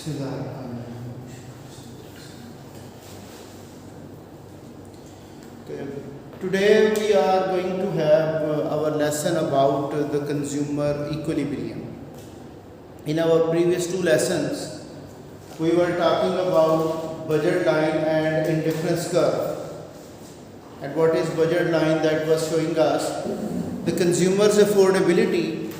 Okay. Today we are going to have our lesson about the consumer equilibrium. In our previous two lessons, we were talking about budget line and indifference curve. And what is budget line? That was showing us the consumer's affordability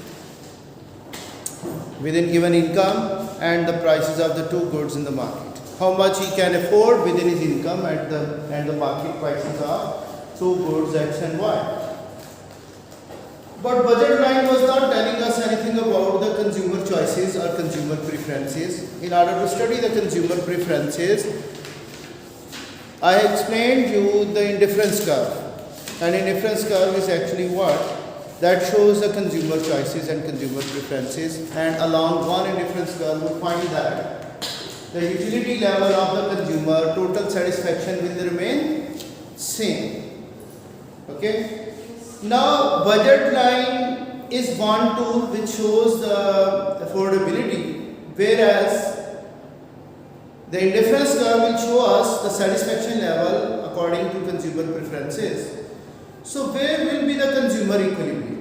within given income and the prices of the two goods in the market. How much he can afford within his income and the market prices of two goods X and Y. But budget line was not telling us anything about the consumer choices or consumer preferences. In order to study the consumer preferences, I explained you the indifference curve. And indifference curve is actually what? That shows the consumer choices and consumer preferences, and along one indifference curve we find that the utility level of the consumer, total satisfaction will remain same. Okay. Now budget line is one tool which shows the affordability, whereas the indifference curve will show us the satisfaction level according to consumer preferences. So where will be the consumer equilibrium?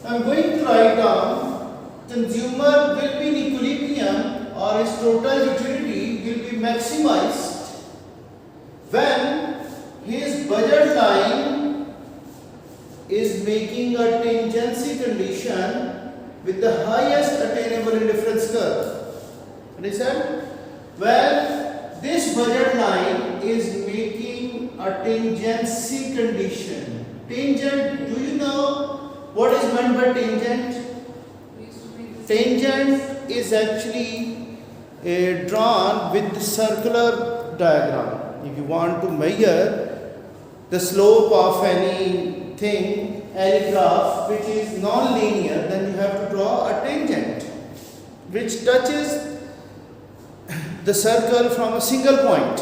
I am going to write down consumer will be in equilibrium, or his total utility will be maximized when his budget line is making a tangency condition with the highest attainable indifference curve. Understand? When this budget line is making a tangency condition. Tangent, do you know what is meant by tangent? Tangent is actually drawn with the circular diagram. If you want to measure the slope of anything, any graph which is non-linear, then you have to draw a tangent which touches the circle from a single point.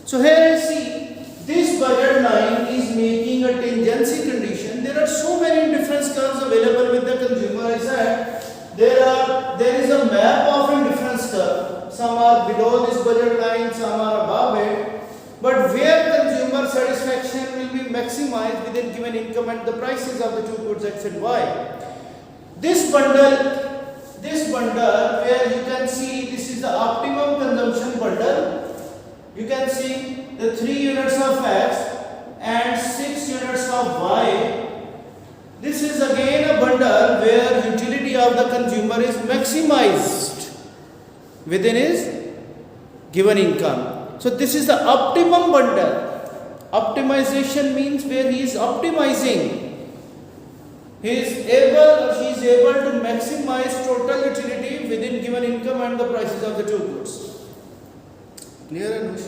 So here you see this budget line is making a tangency condition. There are so many indifference curves available with the consumer. I said there is a map of indifference curve. Some are below this budget line, some are above it. But where consumer satisfaction will be maximized within given income and the prices of the two goods X and Y. This bundle where you can see this is the optimum consumption bundle. You can see the 3 units of X and 6 units of Y. This is again a bundle where utility of the consumer is maximized within his given income. So this is the optimum bundle. Optimization means where he is optimizing. He is able or she is able to maximize total utility within given income and the prices of the two goods. Clear, Anush?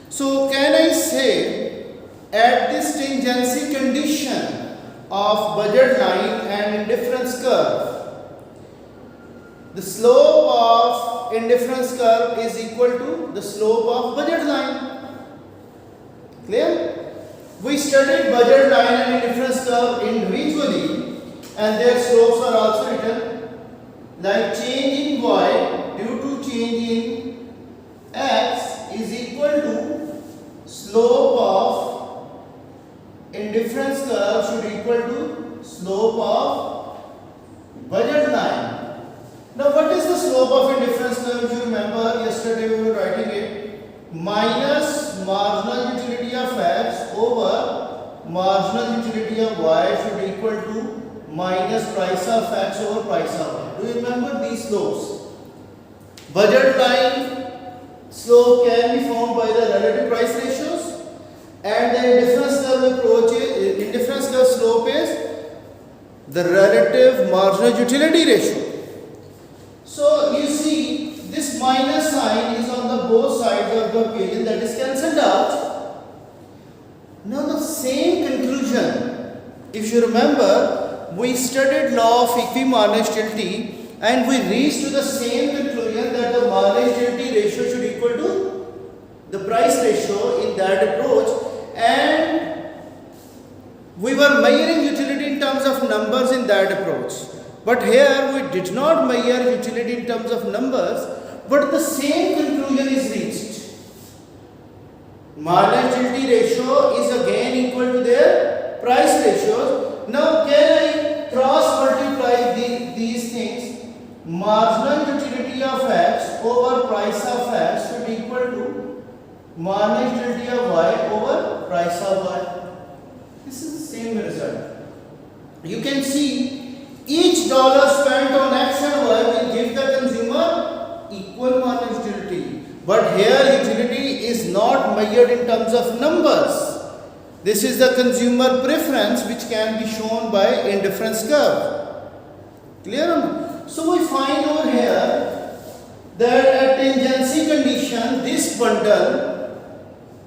So can I say at this tangency condition of budget line and indifference curve, the slope of indifference curve is equal to the slope of budget line. Clear? We studied budget line and indifference curve individually, and their slopes are also written, like change in y due to change in x is equal to slope of indifference curve should equal to slope of budget line. Now what is the slope of indifference curve? If you remember, yesterday we were writing it minus marginal utility of x over marginal utility of y should equal to minus price of x over price of y. Do you remember these slopes? Budget line slope can be found by the relative price ratios, and the indifference curve slope is the relative marginal utility ratio. So you see this minus sign is on the both sides of the equation, that is cancelled out. Now the same conclusion, if you remember, we studied law of equimarginality and we reached to the same conclusion that the marginality ratio should equal to the price ratio in that approach, and we were measuring utility in terms of numbers in that approach. But here we did not measure utility in terms of numbers, but the same conclusion is reached. Marginal utility ratio is again equal to their price ratios. Now can I cross multiply these things? Marginal utility of X over price of X should equal to marginal utility of Y over price of Y. This is the same result. You can see each dollar spent on X and Y will give the consumer equal marginal utility. But here utility is not measured in terms of numbers. This is the consumer preference which can be shown by indifference curve. Clear or not? So we find over here that at tangency condition, this bundle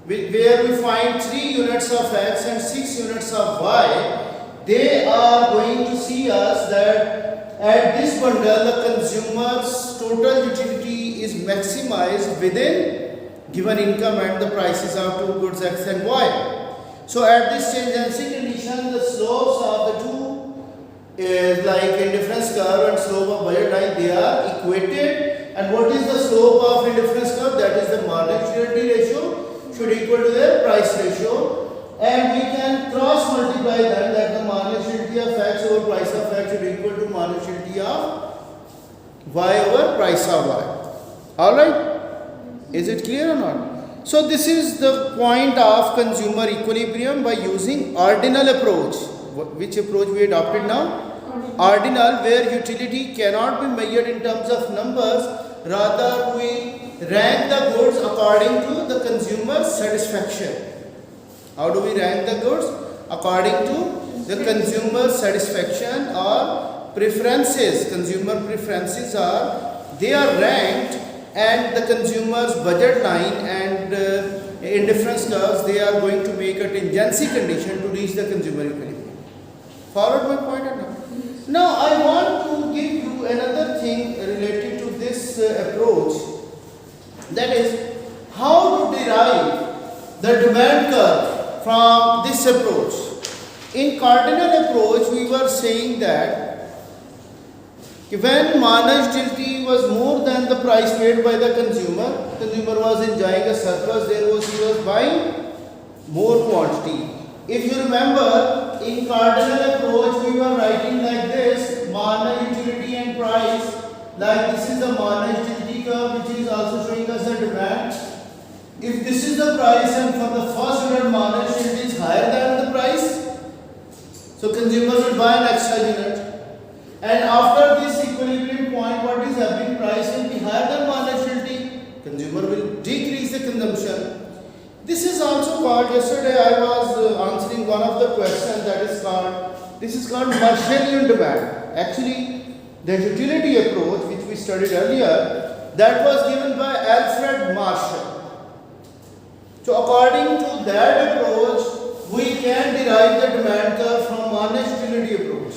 where we find 3 units of X and 6 units of Y, they are going to see us that at this bundle the consumer's total utility is maximized within given income and the prices of two goods X and Y. So at this tangency condition, the slopes of the two like indifference curve and slope of budget line, they are equated. And what is the slope of indifference curve? That is the marginal utility ratio should equal to their price ratio. And we can cross multiply them, that the marginal utility of X over price of X should equal to marginal utility of Y over price of Y. Alright? Is it clear or not? So this is the point of consumer equilibrium by using ordinal approach. Which approach we adopted now? Ordinal, where utility cannot be measured in terms of numbers, rather we rank the goods according to the consumer satisfaction. How do we rank the goods? According to the consumer satisfaction or preferences. Consumer preferences they are ranked, and the consumer's budget line and indifference curves, they are going to make a tangency condition to reach the consumer equilibrium. Forward my point or not? Now I want to give you another thing related to this approach, that is how to derive the demand curve from this approach. In cardinal approach we were saying that when marginal utility was more than the price paid by the consumer was enjoying a surplus, he was buying more quantity. If you remember, in cardinal approach we were writing like this, marginal utility and price, like this is the marginal utility curve which is also showing us the demand. If this is the price and for the first unit marginal utility is higher than the price, so consumer will buy an extra unit. And after this equilibrium point, what is happening? Price will be higher than marginal utility. Consumer will decrease the consumption. This is also called, yesterday I was answering one of the questions that is called, this is called Marshallian demand. Actually, the utility approach which we studied earlier, that was given by Alfred Marshall. So according to that approach, we can derive the demand curve from marginal utility approach.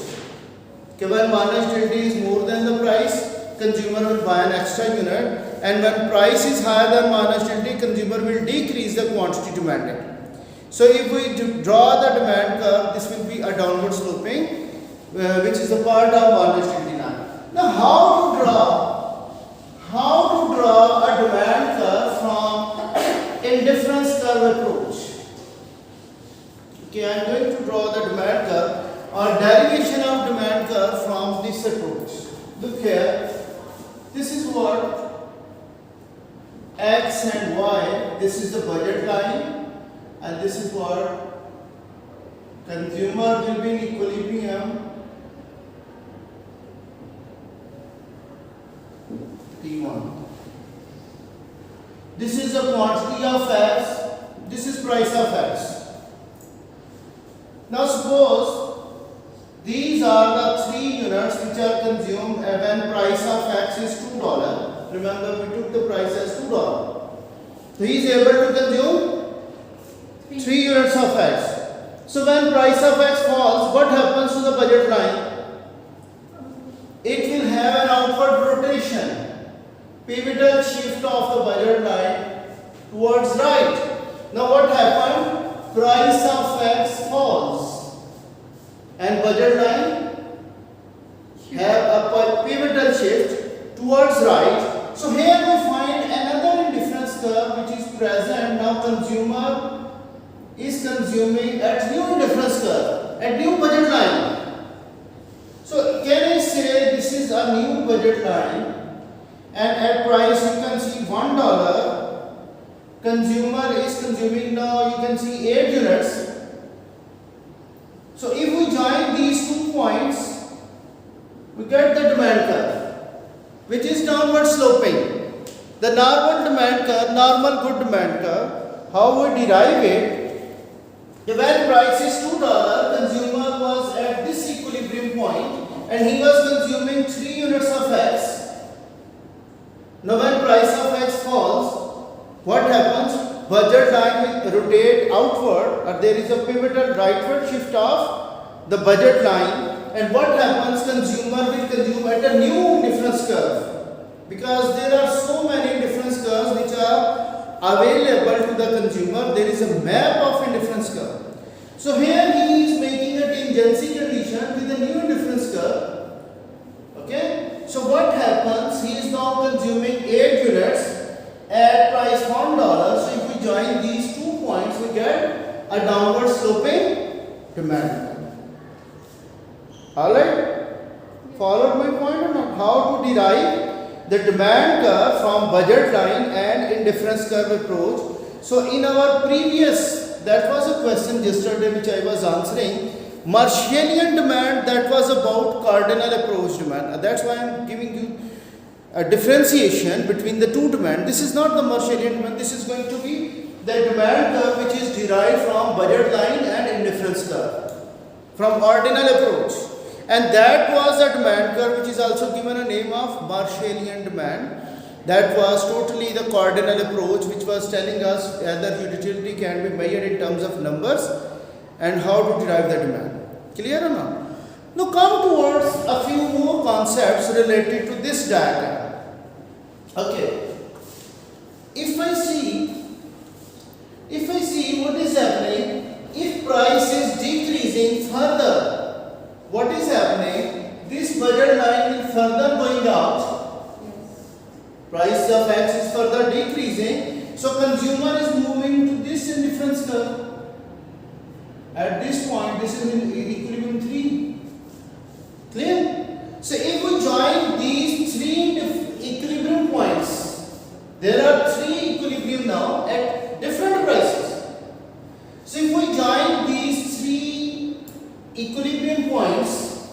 When marginal utility is more than the price, consumer will buy an extra unit, and when price is higher than marginal utility, consumer will decrease the quantity demanded. So if we draw the demand curve, this will be a downward sloping, which is a part of marginal utility line. Now how to draw a demand curve from indifference curve approach? Okay, I am going to draw the demand curve or derivation of demand curve from this approach. Look here, this is what X and Y, this is the budget line, and this is what consumer will be in equilibrium T1. This is the quantity of X, this is price of X. Now suppose these are the 3 units which are consumed when price of X is $2. Remember, we took the price as $2. So he is able to consume 3 units of X. So when price of X falls, what happens to the budget line? It will have an outward rotation, pivotal shift of the budget line towards right. Now what happened? Price of X falls and budget line have a pivotal shift towards right. So here we find another indifference curve which is present. Now consumer is consuming at new indifference curve, at new budget line. So can I say this is a new budget line, and at price you can see $1. Consumer is consuming now, you can see 8 units. So if we join these 2 points, we get the demand curve, which is downward sloping. The normal demand curve, normal good demand curve, how we derive it? When price is $2, consumer was at this equilibrium point and he was consuming 3 units of X. Now when price of X falls, what happens? Budget line will rotate outward, or there is a pivotal rightward shift of the budget line. And what happens? Consumer will consume at a new difference curve, because there are so many difference curves which are available to the consumer. There is a map of indifference curve. So here he is making a tangency condition with a new indifference curve. Okay. So what happens? He is now consuming 8 units at price $1. So if we join these 2 points, we get a downward sloping demand. Alright? Followed my point or not? How to derive the demand curve from budget line and indifference curve approach. So in our previous, that was a question yesterday which I was answering. Marshallian demand, that was about cardinal approach demand. That's why I am giving you a differentiation between the 2 demand. This is not the Marshallian demand. This is going to be the demand curve which is derived from budget line and indifference curve, from ordinal approach. And that was a demand curve which is also given a name of Marshallian demand. That was totally the cardinal approach which was telling us whether utility can be measured in terms of numbers and how to derive the demand. Clear or not? Now come towards a few more concepts related to this diagram. Okay. If I see what is happening, if price is decreasing further, what is happening? This budget line will further going out. Price of X is further decreasing. So consumer is moving to this indifference curve. At this point, this is in equilibrium 3. Clear? So if we join these 3 equilibrium points, there are 3 equilibrium now at different prices. So if we join these 3 equilibrium points,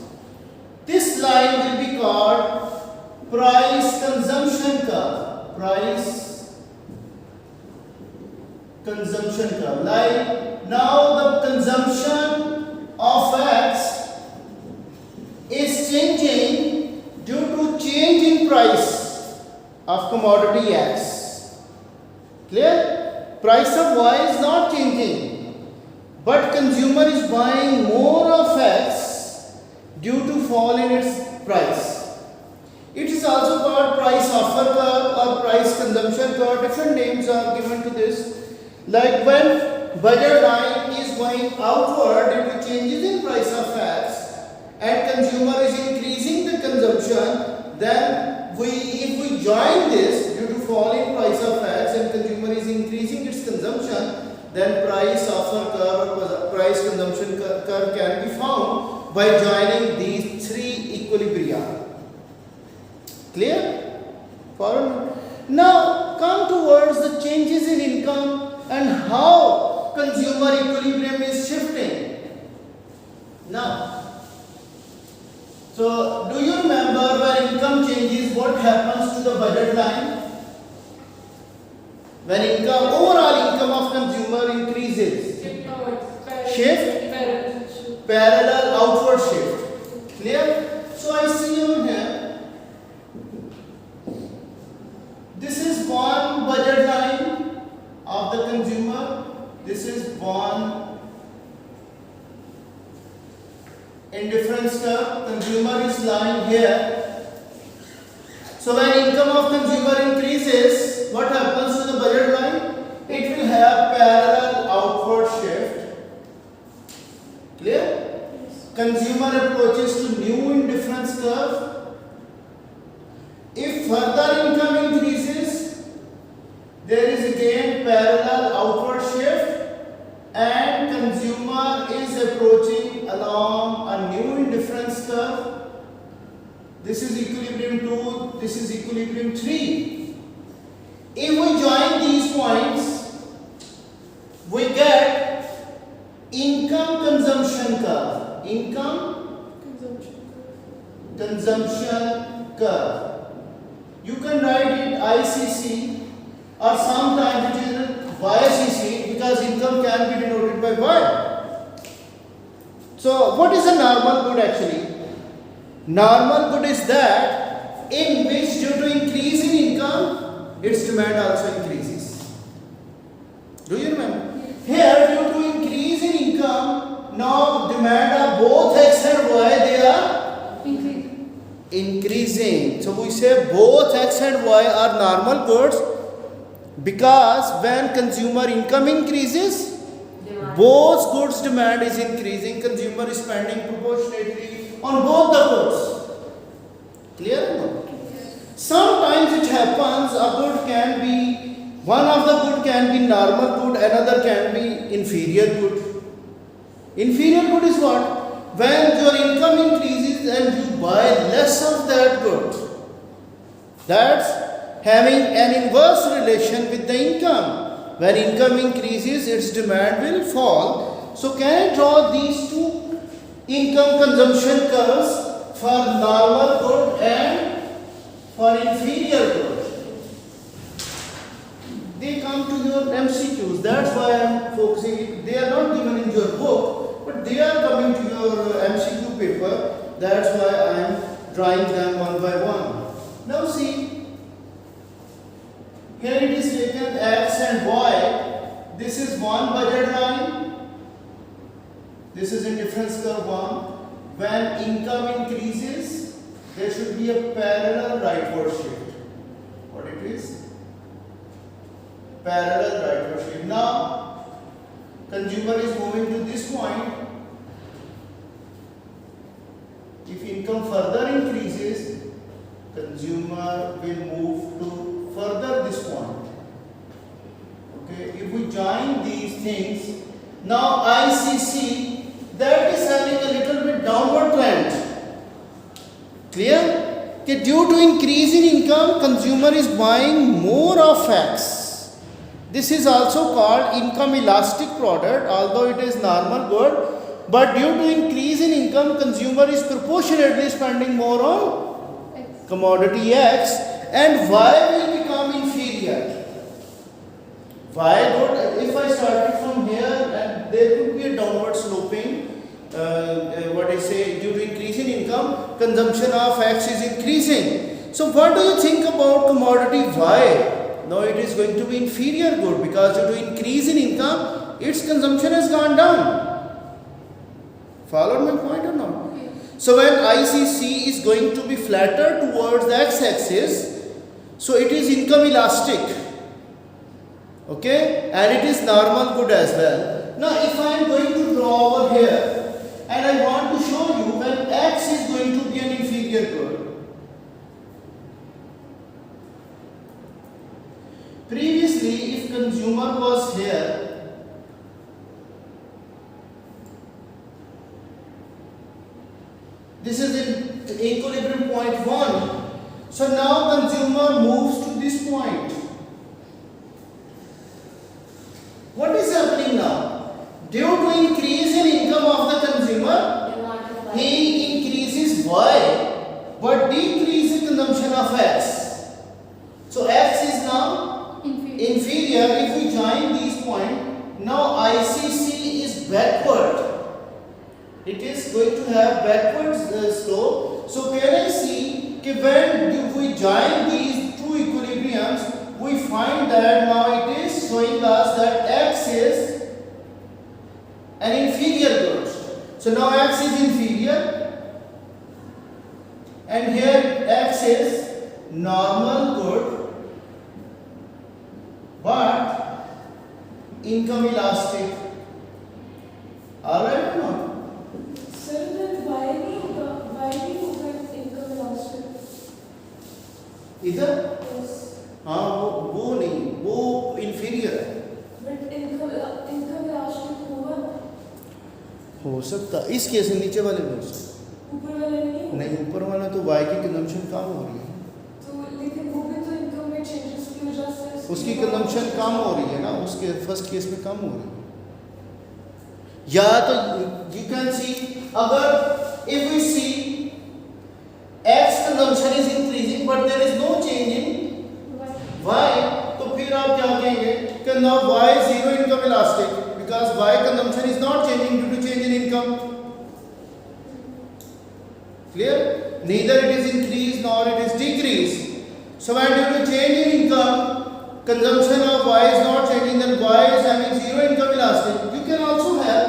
this line will be called price consumption curve. Price consumption curve. Like now the consumption of X is changing due to change in price of commodity X. Clear? Price of Y is not changing, but consumer is buying more of X due to fall in its price. It is also called price offer curve or price consumption curve. Different names are given to this. Like when budget line is going outward due to changes in price of X and consumer is increasing the consumption, then if we join this due to fall in price of X and consumer is increasing its consumption, then price offer curve or price consumption curve can be found by joining these 3 equilibria. Clear? Follow? Now come towards the changes in income and how consumer equilibrium is shifting. Now, so do you remember when income changes, what happens to the budget line? When income, overall income of consumer increases, shift, parallel outward shift. Clear? So I see over here, this is one budget line of the consumer. This is one indifference curve. Consumer is lying here. So when income of consumer increases, what happens to the budget line? It will have parallel outward shift. Clear? Consumer approaches to new indifference curve. If further income increases, there is again parallel outward shift, and consumer is approaching along a new indifference curve. This is equilibrium 2, this is equilibrium 3. If we join these points, we get income consumption curve. Income consumption curve. You can write it ICC or sometimes it is YCC because income can be denoted by Y. So what is a normal good actually? Normal good is that in which due to increase in income, its demand also increases. Do you remember? Here due to increase in income, now demand of both X and Y, they are increasing. So we say both X and Y are normal goods because when consumer income increases, both goods demand is increasing, consumer is spending proportionately on both the goods. Clear or no? Sometimes it happens a good can be, one of the good can be normal good, another can be inferior good. Inferior good is what? When your income increases and you buy less of that good. That's having an inverse relation with the income. When income increases, its demand will fall. So can I draw these two income consumption curves for normal good and for inferior good? They come to your MCQs. That's why I am focusing. They are not given in your book, but they are coming to your MCQ paper. That's why I am drawing them one by one. Now see, here it is taken X and Y. This is one budget line. This is indifference curve 1. When income increases, there should be a parallel rightward shift. What it is? Parallel rightward shift. Now, consumer is moving to this point. If income further increases, consumer will move to further this point. Okay, if we join these things, now ICC, that is having a little bit downward trend. Clear? Okay, due to increase in income, consumer is buying more of X. This is also called income elastic product, although it is normal good. But due to increase in income, consumer is proportionately spending more on commodity X, and Y will become inferior. Y good, if I started from here and there could be a downward sloping, what I say, due to increase in income, consumption of X is increasing. So what do you think about commodity Y? Now it is going to be inferior good because due to increase in income, its consumption has gone down. Followed my point or not? Okay. So when ICC is going to be flatter towards the x-axis, so it is income elastic. Okay, and it is normal good as well. Now if I am going to draw over here and I want to show you when X is going to be an inferior good. Previously, if consumer was here, this is in equilibrium point 1. So now consumer moves to this point. What is happening now? Due to increase in income of the consumer, he increases Y but decreases consumption of X. So X is now inferior. If we join these points, now ICC is backward. It is going to have backward slope. So can I see that when we join these two equilibriums, we find that now it is showing us that X is an inferior good. So now X is inferior and here X is normal good but income elastic. Alright or not? Sir, then why we income इधर Yes. हाँ वो नहीं, वो inferior है। But income elastic होगा, हो सकता इस केस में नीचे वाले में हो सकता ऊपर वाले में नहीं होगा। नहीं, ऊपर वाला तो y की कंजम्पशन कम हो रही है, तो लेकिन वो भी तो income में changes की वजह से उसकी कंजम्पशन कम हो रही है ना, उसके फर्स्ट केस में कम हो रही है। या तो you can see, अगर if we see x consumption is increasing but there is no change in y, तो फिर आप क्या कहेंगे कि now y is zero income elastic because y consumption is not changing due to change in income. Clear? Neither it is increased nor it is decreased. So when due to change in income, consumption of y is not changing, then y is having zero income elastic. You can also have,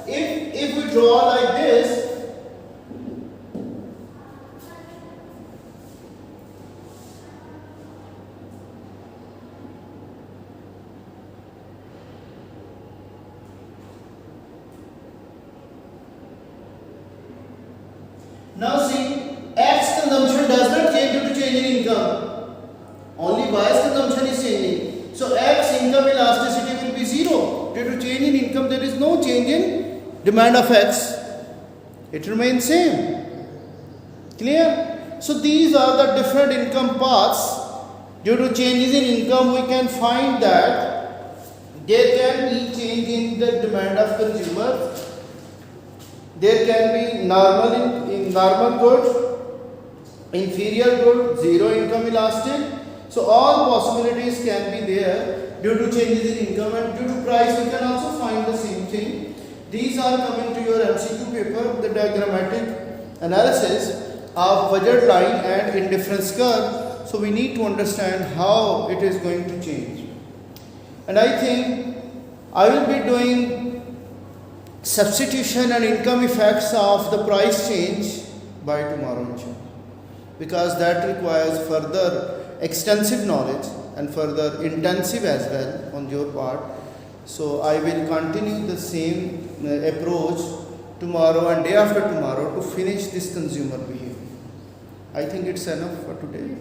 if we draw like this, now see, x consumption does not change due to change in income. Only y's consumption is changing. So x income elasticity will be zero. Due to change in income, there is no change in demand of x. It remains same. Clear? So these are the different income paths. Due to changes in income, we can find that there can be change in the demand of consumer. There can be normal good, inferior good, zero income elastic. So all possibilities can be there due to changes in income, and due to price we can also find the same thing. These are coming to your MCQ paper, the diagrammatic analysis of budget line and indifference curve. So we need to understand how it is going to change. And I think I will be doing substitution and income effects of the price change by tomorrow, because that requires further extensive knowledge and further intensive as well on your part. So I will continue the same approach tomorrow and day after tomorrow to finish this consumer behavior. I think it's enough for today.